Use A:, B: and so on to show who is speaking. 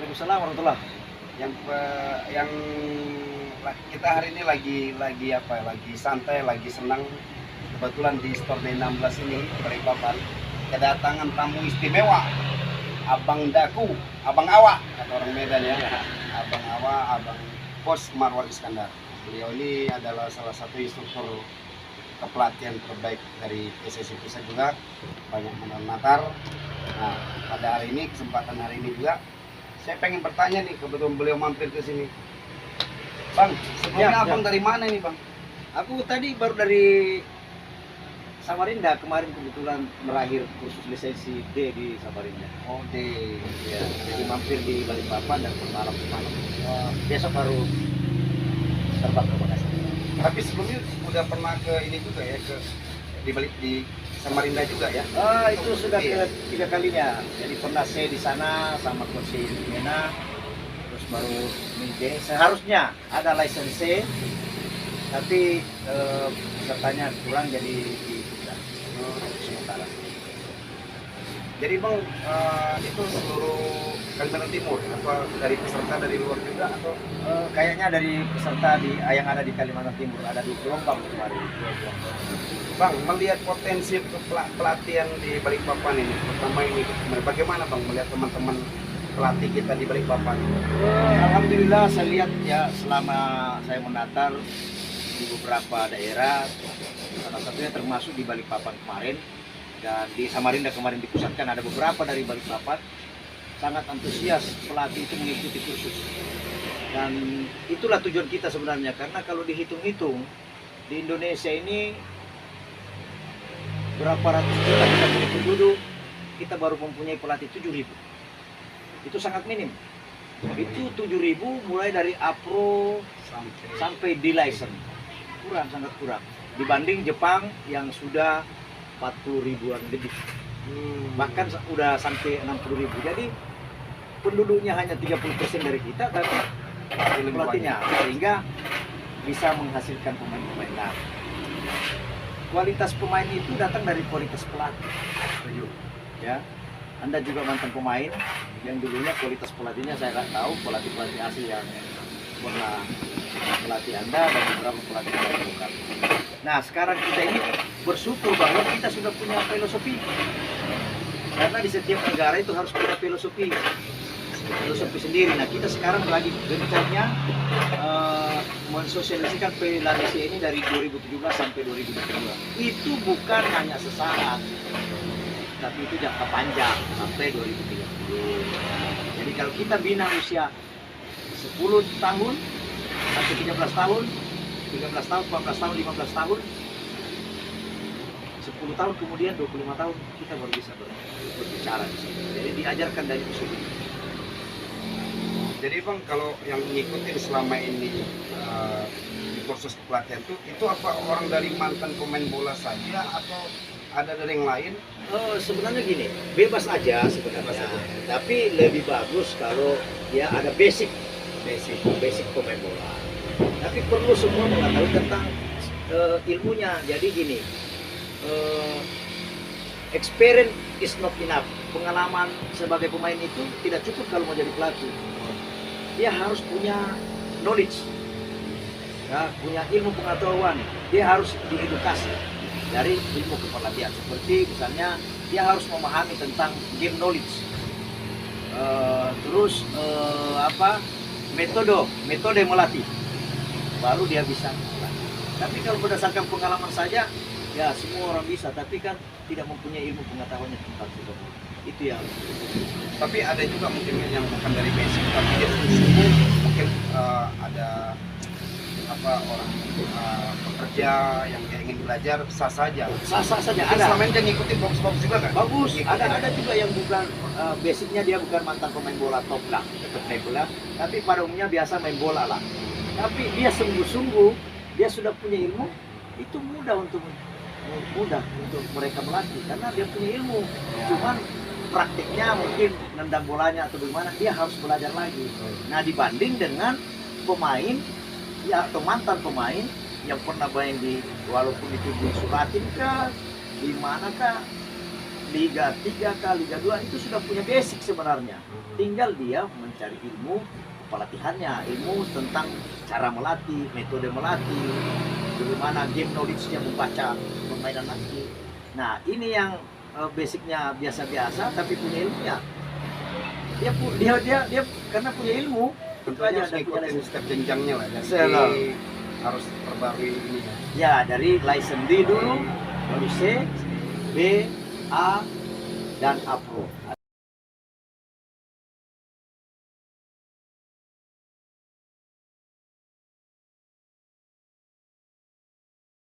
A: Waalaikumsalam warahmatullah.
B: Yang kita hari ini lagi apa? Lagi santai, lagi senang. Kebetulan di Store D16 ini Balikpapan kedatangan tamu istimewa, Abang Daku, Abang Awa kata orang Medan ya. Abang Awa, Abang Bos Marwan Iskandar. Beliau ini adalah salah satu instruktur kepelatihan terbaik dari PSSI Pusat juga, banyak menonton. Nah, pada hari ini, kesempatan hari ini juga saya pengen bertanya nih, kebetulan beliau mampir ke sini. Bang, sebelumnya abang dari mana nih bang?
A: Aku tadi baru dari Samarinda, kemarin kebetulan berakhir kursus lisensi D di Samarinda.
B: Oh D.
A: Ya, jadi mampir di Balikpapan dan bermalam semalam. Besok baru terbang ke Makassar.
B: Tapi sebelumnya udah pernah ke ini juga ya, ke di Samarinda juga ya?
A: Itu sudah ketiga kalinya. Jadi pernah saya di sana sama coach Mena, terus baru ini D. Seharusnya ada lisensi C, tapi pesertanya kurang jadi ditunda sementara.
B: Jadi bang, itu seluruh Kalimantan Timur apa dari peserta dari luar juga atau?
A: Kayaknya dari peserta yang ada di Kalimantan Timur ada 2 gelombang kemarin.
B: Bang, melihat potensi pelatihan di Balikpapan ini, pertama ini, bagaimana bang melihat teman-teman pelatih kita di Balikpapan?
A: Alhamdulillah saya lihat ya selama saya menatar di beberapa daerah, salah satunya termasuk di Balikpapan kemarin dan di Samarinda kemarin dipusatkan, ada beberapa dari Balikpapan sangat antusias pelatih itu mengikuti kursus. Dan itulah tujuan kita sebenarnya, karena kalau dihitung-hitung di Indonesia ini berapa ratus juta kita punya penduduk, kita baru mempunyai pelatih 7.000. Itu sangat minim. Itu 7.000 mulai dari apro sampai di license. Kurang, sangat kurang. Dibanding Jepang yang sudah 40 ribuan lebih. Bahkan udah sampai 60.000. Jadi penduduknya hanya 30% dari kita, tapi pelatihnya, sehingga bisa menghasilkan pemain-pemain. Nah, kualitas pemain itu datang dari kualitas pelatih. Ya, Anda juga mantan pemain yang dulunya kualitas pelatihnya saya nggak tahu, pelatih asli yang pernah melatih Anda dan beberapa pelatih yang bukan. Nah, sekarang kita ini bersyukur bahwa kita sudah punya filosofi, karena di setiap negara itu harus punya filosofi sendiri. Nah, kita sekarang lagi gencarnya mensosialisasikan Pilates ini dari 2017 sampai 2022. Itu bukan hanya sesaat, tapi itu jangka panjang sampai 2030. Jadi kalau kita bina usia 10 tahun sampai 13 tahun, 13 tahun, 14 tahun, 15 tahun, 10 tahun kemudian 25 tahun kita baru bisa berbicara di sini. Jadi diajarkan dari usia ini.
B: Jadi bang, kalau yang ngikutin selama ini di kursus pelatihan itu apa orang dari mantan pemain bola saja atau ada dari yang lain?
A: Sebenarnya gini, bebas aja sebenarnya. Tapi lebih bagus kalau dia ada basic pemain bola. Tapi perlu semua mengetahui tentang ilmunya. Jadi gini, experience is not enough. Pengalaman sebagai pemain itu tidak cukup kalau mau jadi pelatih. Dia harus punya knowledge, ya, punya ilmu pengetahuan. Dia harus diedukasi dari ilmu kepelatihan. Seperti misalnya dia harus memahami tentang game knowledge, terus metode melatih, baru dia bisa melatih. Tapi kalau berdasarkan pengalaman saja, ya semua orang bisa, tapi kan tidak mempunyai ilmu pengetahuannya tentang sepak bola. Itu yang.
B: Tapi ada juga mungkin yang bukan dari basic, tapi dia sungguh mungkin ada orang pekerja yang ingin belajar sah saja.
A: Ada.
B: Selama ini dia ngikutin box juga kan?
A: Bagus. Ada juga yang bukan basicnya dia bukan mantan pemain bola top lah, tetap main bola, tapi pada umumnya biasa main bola lah. Tapi dia sungguh-sungguh, dia sudah punya ilmu, itu mudah untuk mereka melatih karena dia punya ilmu. Cuman praktiknya mungkin nendang bolanya atau bagaimana, dia harus belajar lagi. Nah, dibanding dengan pemain ya atau mantan pemain yang pernah main di, walaupun itu di Suratin kah, di mana kah, Liga 3 ke Liga 2 itu sudah punya basic sebenarnya. Tinggal dia mencari ilmu pelatihannya, ilmu tentang cara melatih, metode melatih, bagaimana game knowledge-nya membaca permainan nanti. Nah, ini yang basicnya biasa-biasa tapi punya ilmunya. Dia karena punya ilmu, itu
B: Tentunya
A: aja
B: harus
A: dan punya
B: ikutin
A: license.
B: step jenjangnya lah. Jadi
A: Selalu.
B: harus perbarui ini ya.
A: Ya, dari license D dulu, lalu C, B, A, dan A Pro.